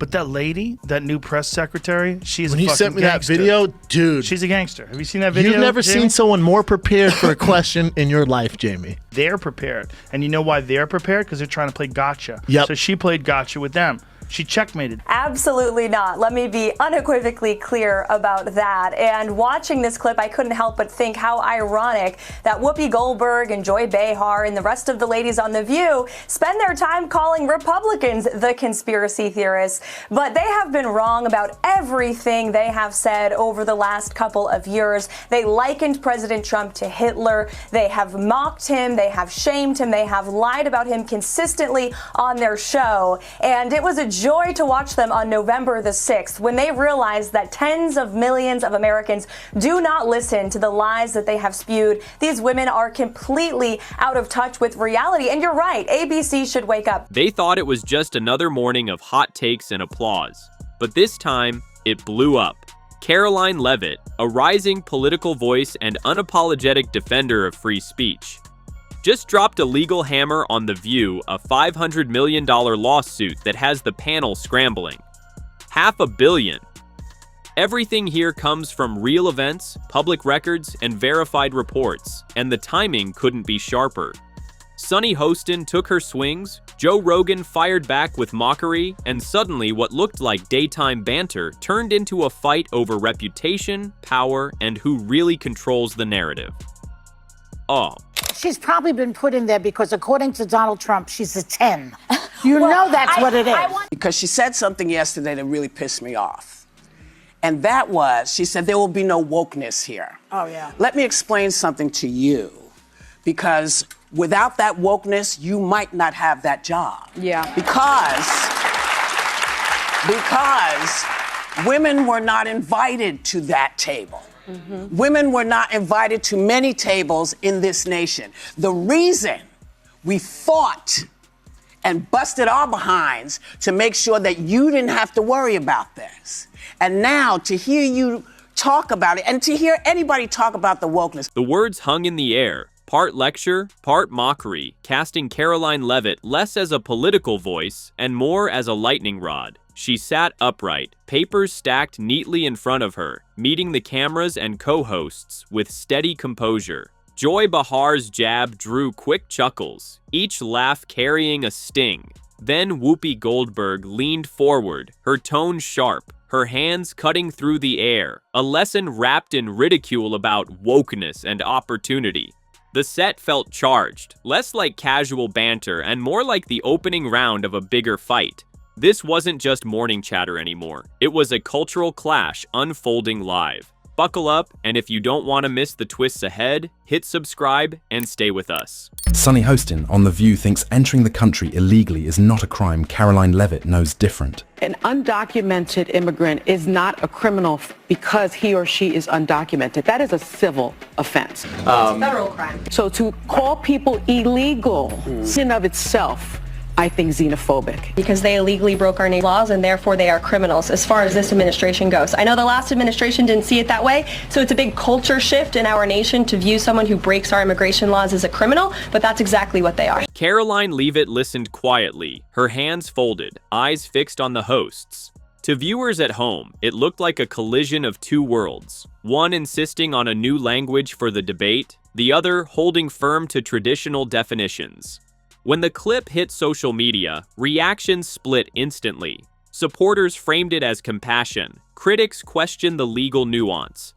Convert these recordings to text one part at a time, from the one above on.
But that lady, that new press secretary, she's a fucking gangster. When you sent me that video, dude. She's a gangster. Have you seen that video, You've never Jamie? seen someone more prepared for a question in your life, Jamie. They're prepared. And you know why they're prepared? Because they're trying to play gotcha. Yep. So she played gotcha with them. She checkmated. Absolutely not. Let me be unequivocally clear about that. And watching this clip, I couldn't help but think how ironic that Whoopi Goldberg and Joy Behar and the rest of the ladies on The View spend their time calling Republicans the conspiracy theorists. But they have been wrong about everything they have said over the last couple of years. They likened President Trump to Hitler. They have mocked him. They have shamed him. They have lied about him consistently on their show. And it was a joy to watch them on November the 6th when they realized that tens of millions of Americans do not listen to the lies that they have spewed. These women are completely out of touch with reality. And you're right, ABC should wake up. They thought it was just another morning of hot takes and applause. But this time, it blew up. Karoline Leavitt, a rising political voice and unapologetic defender of free speech, just dropped a legal hammer on The View, a $500 million lawsuit that has the panel scrambling. $500 million. Everything here comes from real events, public records, and verified reports, and the timing couldn't be sharper. Sunny Hostin took her swings, Joe Rogan fired back with mockery, and suddenly what looked like daytime banter turned into a fight over reputation, power, and who really controls the narrative. Oh. She's probably been put in there because, according to Donald Trump, she's a 10. You know that's what it is. Because she said something yesterday that really pissed me off. And that was, she said, there will be no wokeness here. Oh, yeah. Let Let me explain something to you. Because without that wokeness, you might not have that job. Yeah. Because women were not invited to that table. Mm-hmm. Women were not invited to many tables in this nation. The reason we fought and busted our behinds to make sure that you didn't have to worry about this. And now to hear you talk about it and to hear anybody talk about the wokeness. The words hung in the air, part lecture, part mockery, casting Karoline Leavitt less as a political voice and more as a lightning rod. She sat upright, papers stacked neatly in front of her, meeting the cameras and co-hosts with steady composure. Joy Behar's jab drew quick chuckles, each laugh carrying a sting. Then Whoopi Goldberg leaned forward, her tone sharp, her hands cutting through the air, a lesson wrapped in ridicule about wokeness and opportunity. The set felt charged, less like casual banter and more like the opening round of a bigger fight. This wasn't just morning chatter anymore. It was a cultural clash unfolding live. Buckle up, and if you don't want to miss the twists ahead, hit subscribe and stay with us. Sunny Hostin on The View thinks entering the country illegally is not a crime. Karoline Leavitt knows different. An undocumented immigrant is not a criminal because he or she is undocumented. That is a civil offense. It's a federal crime. So to call people illegal in and of itself, I think, xenophobic. Because they illegally broke our laws and therefore they are criminals as far as this administration goes. I know the last administration didn't see it that way, so it's a big culture shift in our nation to view someone who breaks our immigration laws as a criminal, but that's exactly what they are. Karoline Leavitt listened quietly, her hands folded, eyes fixed on the hosts. To viewers at home, it looked like a collision of two worlds, one insisting on a new language for the debate, the other holding firm to traditional definitions. When the clip hit social media, reactions split instantly. Supporters framed it as compassion. Critics questioned the legal nuance.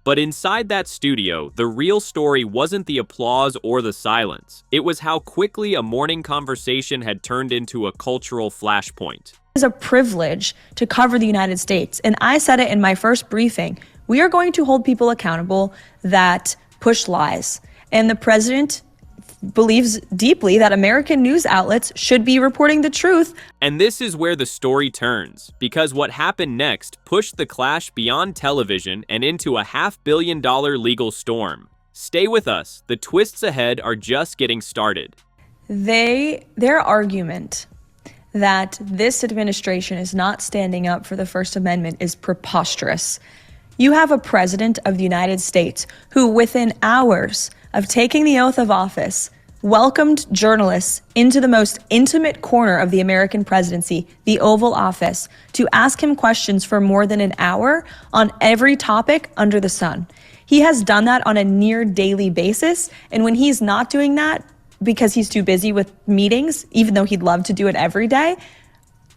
But inside that studio, the real story wasn't the applause or the silence. It was how quickly a morning conversation had turned into a cultural flashpoint. It is a privilege to cover the United States. And I said it in my first briefing. We are going to hold people accountable that push lies. And the president believes deeply that American news outlets should be reporting the truth. And this is where the story turns, because what happened next pushed the clash beyond television and into a $500 million legal storm. Stay with us. The twists ahead are just getting started. Their argument that this administration is not standing up for the First Amendment is preposterous. You have a president of the United States who, within hours of taking the oath of office, welcomed journalists into the most intimate corner of the American presidency, the Oval Office, to ask him questions for more than an hour on every topic under the sun. He has done that on a near daily basis, and when he's not doing that because he's too busy with meetings, even though he'd love to do it every day,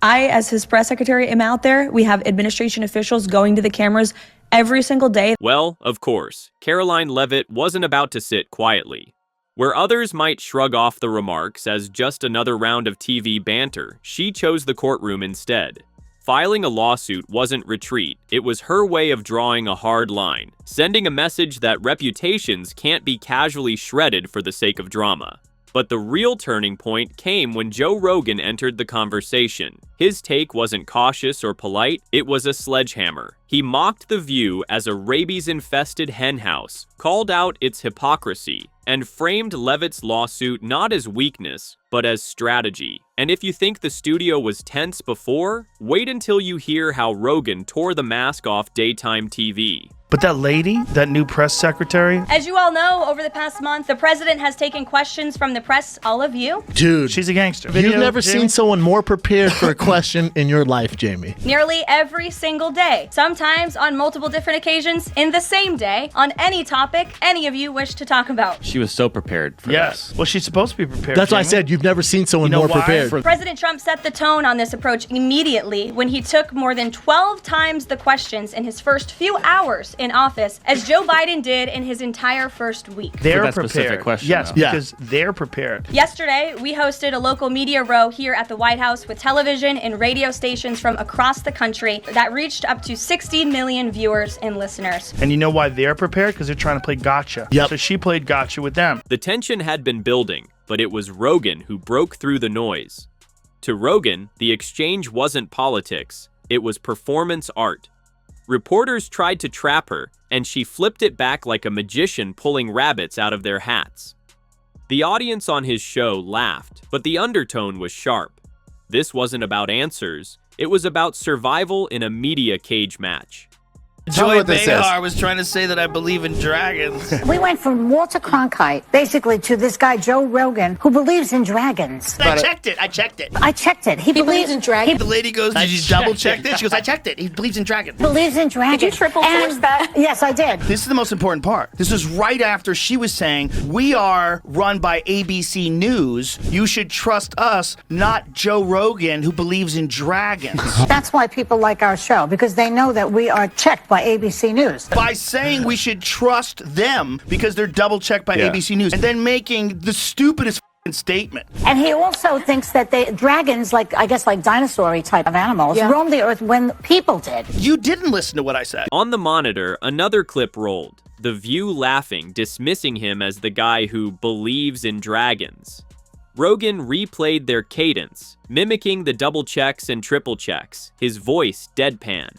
I, as his press secretary, am out there. We have administration officials going to the cameras every single day. Well, of course, Karoline Leavitt wasn't about to sit quietly. Where others might shrug off the remarks as just another round of TV banter, she chose the courtroom instead. Filing a lawsuit wasn't retreat, it was her way of drawing a hard line, sending a message that reputations can't be casually shredded for the sake of drama. But the real turning point came when Joe Rogan entered the conversation. His take wasn't cautious or polite, it was a sledgehammer. He mocked The View as a rabies-infested henhouse, called out its hypocrisy, and framed Leavitt's lawsuit not as weakness, but as strategy. And if you think the studio was tense before, wait until you hear how Rogan tore the mask off daytime TV. But that lady, that new press secretary, As you all know, over the past month, the president has taken questions from the press, all of you, Dude, she's a gangster. you've never seen someone more prepared for a question in your life, Jamie. nearly every single day, sometimes on multiple different occasions in the same day, on any topic any of you wish to talk about. She was so prepared for Yes. Well, she's supposed to be prepared. That's why I Jamie. said you've never seen someone You know more why? prepared. President Trump set the tone on this approach immediately when he took more than 12 times the questions in his first few hours in office as Joe Biden did in his entire first week. They're that prepared. specific question, Yes, though. Yeah. because they're prepared. Yesterday, we hosted a local media row here at the White House with television and radio stations from across the country that reached up to 60 million viewers and listeners. And you know why they're prepared? Because they're trying to play gotcha. Yep. So she played gotcha with them. The tension had been building, but it was Rogan who broke through the noise. To Rogan, the exchange wasn't politics, it was performance art. Reporters tried to trap her, and she flipped it back like a magician pulling rabbits out of their hats. The audience on his show laughed, but the undertone was sharp. This wasn't about answers, it was about survival in a media cage match. Joy Behar was trying to say that I believe in dragons. We went from Walter Cronkite, basically, to this guy, Joe Rogan, who believes in dragons. I checked it. I checked it. I checked it. He believes in dragons. The lady goes, did you double check this? She goes, I checked it. He believes in dragons. Believes in dragons. Did you triple source that? Yes, I did. This is the most important part. This is right after she was saying, we are run by ABC News. You should trust us, not Joe Rogan, who believes in dragons. That's why people like our show, because they know that we are checked by ABC News. By saying we should trust them because they're double checked by ABC News, and then making the stupidest statement. And he also thinks that dragons, like dinosaur-y type of animals, roamed the earth when people did. You didn't listen to what I said. On the monitor, another clip rolled. The View laughing, dismissing him as the guy who believes in dragons. Rogan replayed their cadence, mimicking the double checks and triple checks, his voice deadpan.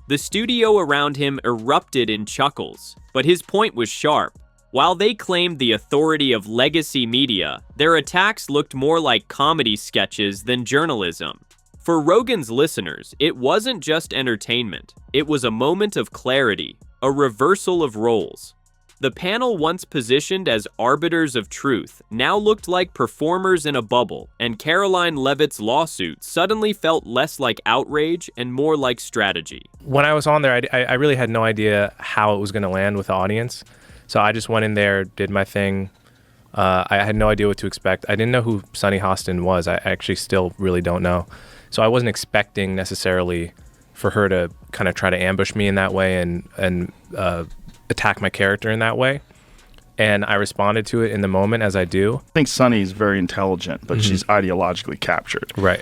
The studio around him erupted in chuckles, but his point was sharp. While they claimed the authority of legacy media, their attacks looked more like comedy sketches than journalism. For Rogan's listeners, it wasn't just entertainment. It was a moment of clarity, a reversal of roles. The panel, once positioned as arbiters of truth, now looked like performers in a bubble, and Karoline Leavitt's lawsuit suddenly felt less like outrage and more like strategy. When I was on there, I really had no idea how it was going to land with the audience. So I just went in there, did my thing. I had no idea what to expect. I didn't know who Sunny Hostin was. I actually still really don't know. So I wasn't expecting necessarily for her to kind of try to ambush me in that way and attack my character in that way. And I responded to it in the moment, as I do. I think Sunny's very intelligent, but she's ideologically captured. Right.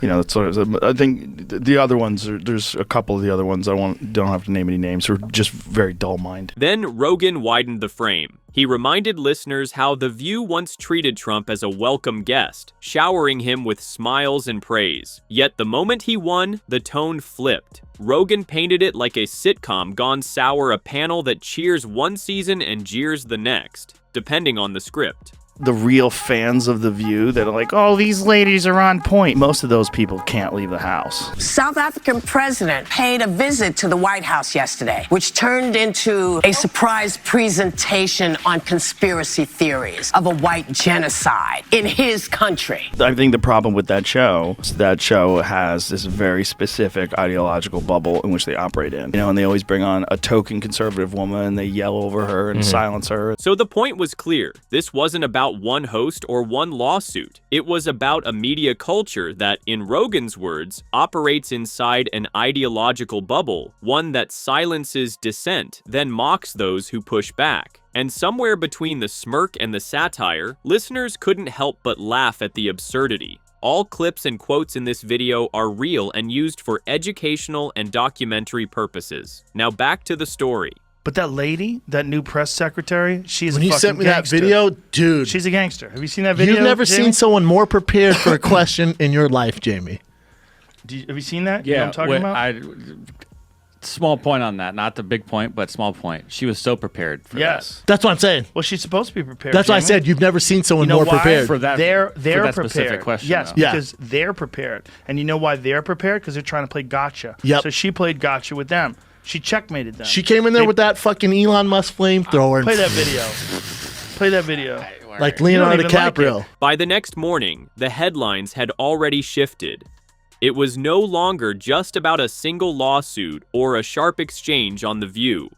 You know, that's sort of, I think the other ones, there's a couple of the other ones, don't have to name any names, are just very dull-minded. Then Rogan widened the frame. He reminded listeners how The View once treated Trump as a welcome guest, showering him with smiles and praise. Yet the moment he won, the tone flipped. Rogan painted it like a sitcom gone sour, a panel that cheers one season and jeers the next, depending on the script. the real fans of The View that are like, oh, these ladies are on point. Most of those people can't leave the house. South African president paid a visit to the White House yesterday, which turned into a surprise presentation on conspiracy theories of a white genocide in his country. I think the problem with that show is that show has this very specific ideological bubble in which they operate in. And they always bring on a token conservative woman and they yell over her and silence her. So the point was clear. This wasn't about one host or one lawsuit. It was about a media culture that, in Rogan's words, operates inside an ideological bubble, one that silences dissent, then mocks those who push back. And somewhere between the smirk and the satire, listeners couldn't help but laugh at the absurdity. All clips and quotes in this video are real and used for educational and documentary purposes. Now back to the story. But that lady, that new press secretary, she's when a he fucking sent me gangster. that video, dude. She's a gangster. Have you seen that video? You've never Jamie? seen someone more prepared for a question in your life, Jamie. Have you seen that? Yeah, You know what I'm talking about? Small point on that, not the big point, but small point. She was so prepared for Yes. That's what I'm saying. Well, she's supposed to be prepared. That's why I Jamie. said you've never seen someone You know more why? prepared. For that, They're for that prepared. specific question. Yes, though. because they're prepared. And you know why they're prepared? Because they're trying to play gotcha. Yep. So she played gotcha with them. She checkmated them. She came in there with that fucking Elon Musk flamethrower. Play that video. Play that video. Like Leonardo You don't even DiCaprio. like it. By the next morning, the headlines had already shifted. It was no longer just about a single lawsuit or a sharp exchange on The View.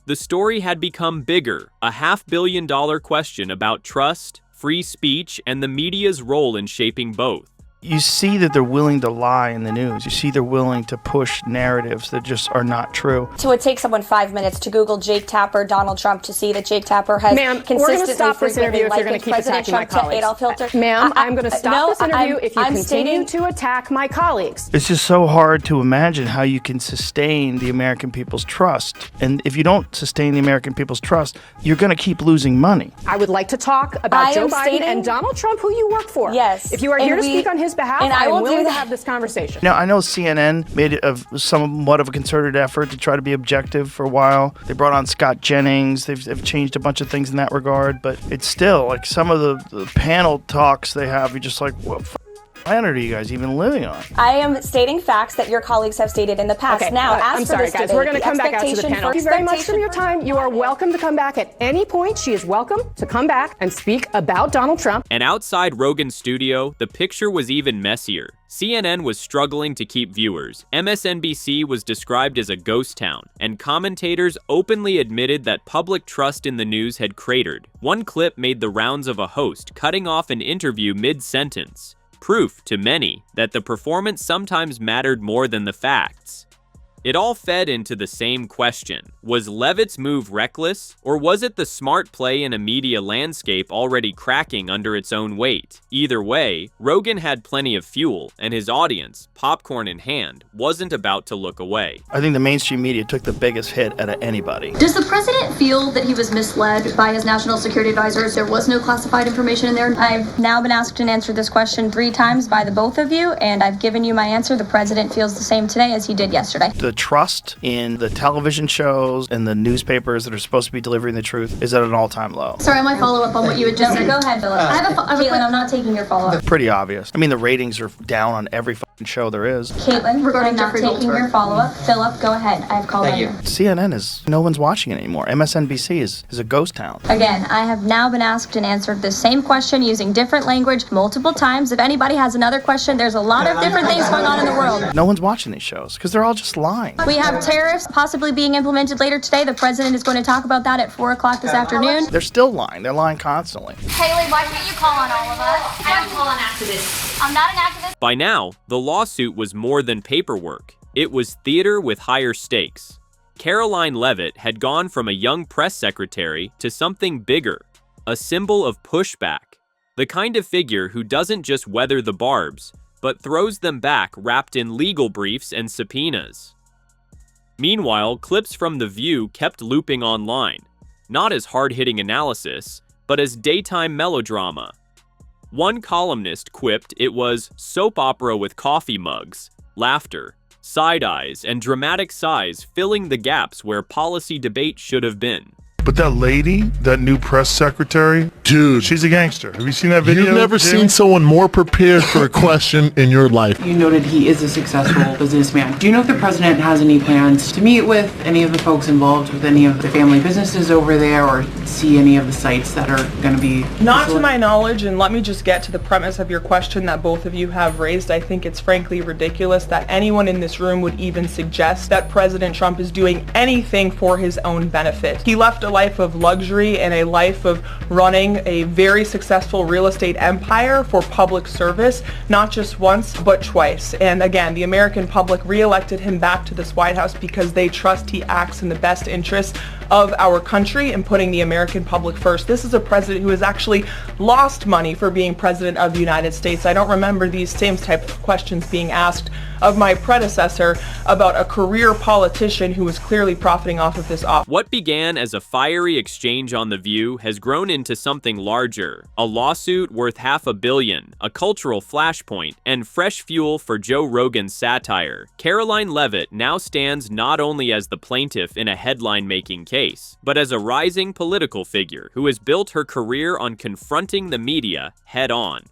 The story had become bigger, a $500 million question about trust, free speech, and the media's role in shaping both. You see that they're willing to lie in the news. You see they're willing to push narratives that just are not true. So it takes someone 5 minutes to Google Jake Tapper, Donald Trump, to see that Jake Tapper has Ma'am, consistently, we're going to stop this interview if you're going to keep President attacking my Trump to colleagues. Adolf Hitler. Ma'am, I'm going to stop this interview if you I'm continue stating- to attack my colleagues. It's just so hard to imagine how you can sustain the American people's trust. And if you don't sustain the American people's trust, you're going to keep losing money. I would like to talk about I Joe am Biden stating- and Donald Trump, who you work for. Yes. If you are And here to we- speak on his behalf, and I am will do willing to that. have this conversation. Now, I know CNN made it somewhat of a concerted effort to try to be objective for a while. They brought on Scott Jennings. They've changed a bunch of things in that regard. But it's still, like, some of the panel talks they have, you're just like, what planet are you guys even living on? I am stating facts that your colleagues have stated in the past. Okay, now, as I'm for sorry, this guys. debate, We're going to the come back out to the expectation panel. for- Thank you very much for your expectation time. You are welcome to come back at any point. She is welcome to come back and speak about Donald Trump. And outside Rogan's studio, the picture was even messier. CNN was struggling to keep viewers, MSNBC was described as a ghost town, and commentators openly admitted that public trust in the news had cratered. One clip made the rounds of a host cutting off an interview mid-sentence. Proof to many that the performance sometimes mattered more than the facts. It all fed into the same question. Was Leavitt's move reckless, or was it the smart play in a media landscape already cracking under its own weight? Either way, Rogan had plenty of fuel, and his audience, popcorn in hand, wasn't about to look away. I think the mainstream media took the biggest hit out of anybody. Does the president feel that he was misled by his national security advisors? There was no classified information in there? I've now been asked and answered this question 3 times by the both of you, and I've given you my answer. The president feels the same today as he did yesterday. The trust in the television shows and the newspapers that are supposed to be delivering the truth is at an all-time low. Sorry, I might follow up on what you had just said. Go ahead, Philip. I have a Caitlin, I'm not taking your follow-up. Pretty obvious. I mean, the ratings are down on every fucking show there is. Caitlin, Regarding I'm not Jeffrey taking Goldsberg. your follow-up. Philip, go ahead. I've called on you. CNN is, no one's watching it anymore. MSNBC is a ghost town. Again, I have now been asked and answered the same question using different language multiple times. If anybody has another question, there's a lot of different things going on in the world. No one's watching these shows because they're all just lying. We have tariffs possibly being implemented later today. The president is going to talk about that at 4 o'clock this afternoon. They're still lying. They're lying constantly. Haley, why can't you call on all of us? I don't call on activists. I'm not an activist. By now, the lawsuit was more than paperwork. It was theater with higher stakes. Karoline Leavitt had gone from a young press secretary to something bigger, a symbol of pushback, the kind of figure who doesn't just weather the barbs, but throws them back wrapped in legal briefs and subpoenas. Meanwhile, clips from The View kept looping online, not as hard-hitting analysis, but as daytime melodrama. One columnist quipped it was soap opera with coffee mugs, laughter, side eyes, and dramatic sighs filling the gaps where policy debate should have been. But that lady, that new press secretary, dude, she's a gangster. Have you seen that video? You've never seen someone more prepared for a question in your life. You noted he is a successful businessman. Do you know if the president has any plans to meet with any of the folks involved with any of the family businesses over there, or see any of the sites that are going to be... Not to my knowledge, and let me just get to the premise of your question that both of you have raised. I think it's frankly ridiculous that anyone in this room would even suggest that President Trump is doing anything for his own benefit. He left a life of luxury and a life of running a very successful real estate empire for public service, not just once, but twice. And again, the American public re-elected him back to this White House because they trust he acts in the best interest of our country and putting the American public first. This is a president who has actually lost money for being president of the United States. I don't remember these same type of questions being asked of my predecessor about a career politician who was clearly profiting off of this office. What began as a fiery exchange on The View has grown into something larger. A lawsuit worth $500 million, a cultural flashpoint, and fresh fuel for Joe Rogan's satire. Karoline Leavitt now stands not only as the plaintiff in a headline-making case, but as a rising political figure who has built her career on confronting the media head-on.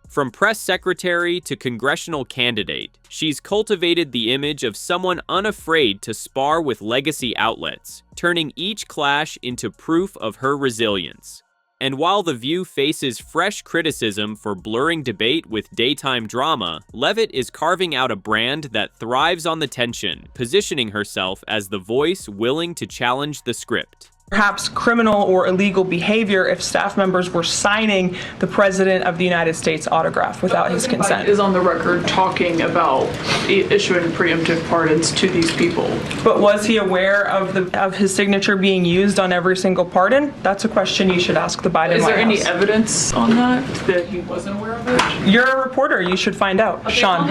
From press secretary to congressional candidate, she's cultivated the image of someone unafraid to spar with legacy outlets, turning each clash into proof of her resilience. And while The View faces fresh criticism for blurring debate with daytime drama, Leavitt is carving out a brand that thrives on the tension, positioning herself as the voice willing to challenge the script. Perhaps criminal or illegal behavior if staff members were signing the President of the United States autograph without his consent. Is on the record talking about issuing preemptive pardons to these people. But was he aware of his signature being used on every single pardon? That's a question you should ask the Biden White House. Is there any evidence on that he wasn't aware of it? You're a reporter. You should find out. Okay, Sean.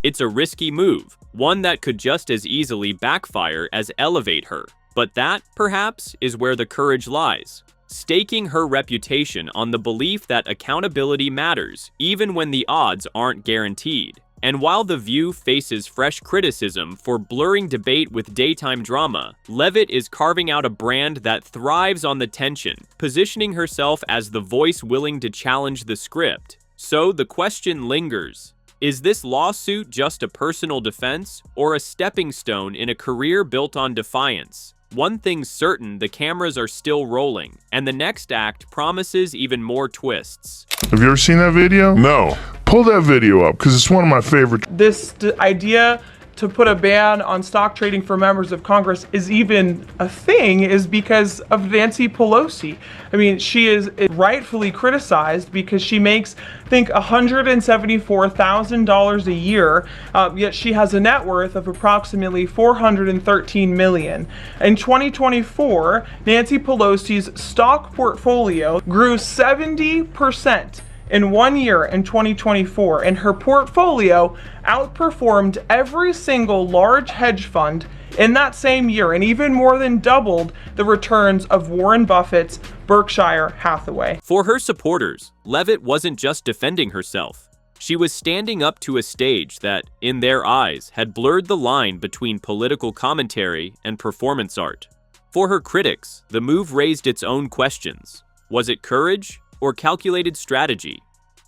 It's a risky move, one that could just as easily backfire as elevate her. But that, perhaps, is where the courage lies. Staking her reputation on the belief that accountability matters, even when the odds aren't guaranteed. And while The View faces fresh criticism for blurring debate with daytime drama, Leavitt is carving out a brand that thrives on the tension, positioning herself as the voice willing to challenge the script. So the question lingers. Is this lawsuit just a personal defense, or a stepping stone in a career built on defiance? One thing's certain, the cameras are still rolling, and the next act promises even more twists. Have you ever seen that video? No. Pull that video up, because it's one of my favorite. This idea to put a ban on stock trading for members of Congress is even a thing is because of Nancy Pelosi. I mean, she is rightfully criticized because she makes, I think, $174,000 a year, yet she has a net worth of approximately $413 million. In 2024, Nancy Pelosi's stock portfolio grew 70% in 1 year in 2024, and her portfolio outperformed every single large hedge fund in that same year, and even more than doubled the returns of Warren Buffett's Berkshire Hathaway. For her supporters, Leavitt wasn't just defending herself. She was standing up to a stage that, in their eyes, had blurred the line between political commentary and performance art. For her critics, the move raised its own questions. Was it courage or calculated strategy?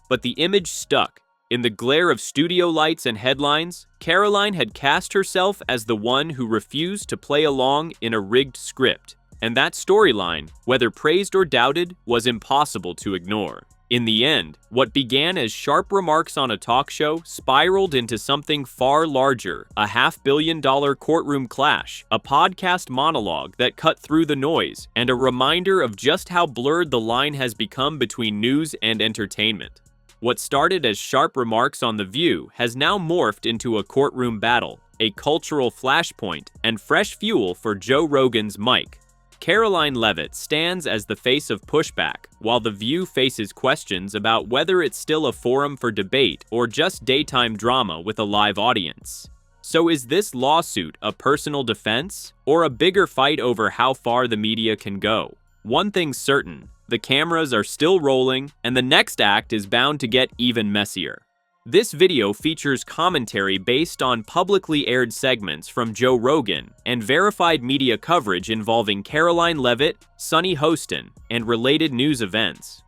But the image stuck. In the glare of studio lights and headlines, Karoline had cast herself as the one who refused to play along in a rigged script. And that storyline, whether praised or doubted, was impossible to ignore. In the end, what began as sharp remarks on a talk show spiraled into something far larger, a $500 million courtroom clash, a podcast monologue that cut through the noise, and a reminder of just how blurred the line has become between news and entertainment. What started as sharp remarks on The View has now morphed into a courtroom battle, a cultural flashpoint, and fresh fuel for Joe Rogan's mic. Karoline Leavitt stands as the face of pushback, while The View faces questions about whether it's still a forum for debate or just daytime drama with a live audience. So is this lawsuit a personal defense, or a bigger fight over how far the media can go? One thing's certain, the cameras are still rolling, and the next act is bound to get even messier. This video features commentary based on publicly aired segments from Joe Rogan and verified media coverage involving Karoline Leavitt, Sunny Hostin, and related news events.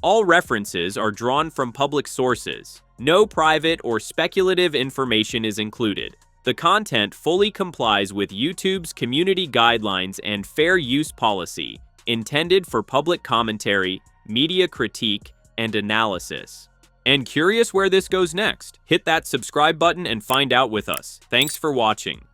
All references are drawn from public sources. No private or speculative information is included. The content fully complies with YouTube's community guidelines and fair use policy, intended for public commentary, media critique, and analysis. And curious where this goes next? Hit that subscribe button and find out with us. Thanks for watching.